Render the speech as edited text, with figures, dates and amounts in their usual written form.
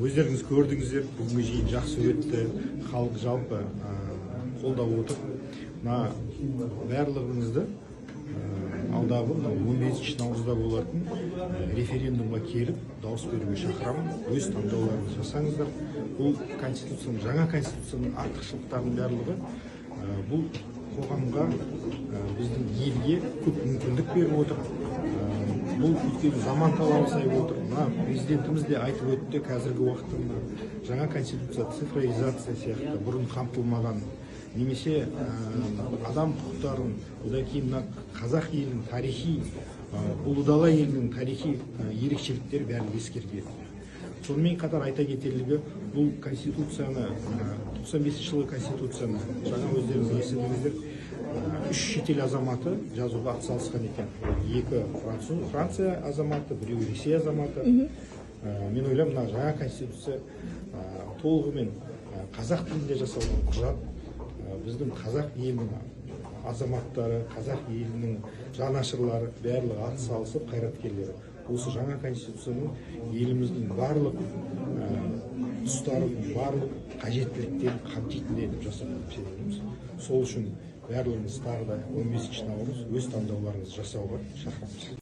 Өздеріңіз көрдіңіздер, бүгінгі жиын жақсы өтті, халық жалпы қолдап отыр. Барлығыңызды алдағы 15 наурызда болатын референдумға келіп, дауыс беруге шақырамын. Өз таңдауларыңызды жасаңыздар. Бұл конституцияның, жаңа конституцияның артықшылықтарының барлығы бұл қоғамға, біздің елге көп мүмкіндік беріп отыр. Бұл өйткені заман талабы сай отыр. Президентіміз де айтып өтті, қазіргі уақытта жаңа конституция, цифровизация сияқты бұрын қамтылмаған, немесе адам құқықтарын, одан кейін қазақ елінің тарихи, ұлы дала елінің тарихи ерекшеліктері бәрін ескерген. Сонымен қатар айта кетерлігі, бұл конституцияны, 95 жылғы конституцияны жаңа өздеріңіз естідіңіздер, 3 шетел азаматы жазуға атсалысқан екен. 2 Франция азаматы, 1 Ресей азаматы. Мен ойлаймын, жаңа конституция толығымен қазақ тілінде жасалған құжат. Біздің қазақ елінің азаматтары, қазақ елінің жанашырлары барлығы атсалысып, қайраткерлері осы жаңа конституцияның еліміздің барлық тұстарын, барлық қажеттіліктерін қамтитындай етіп жасап жатырмыз. Сол үшін барлығыңыз тағы да 15 наурыз өз таңдауларыңызды жасауға шақырамыз.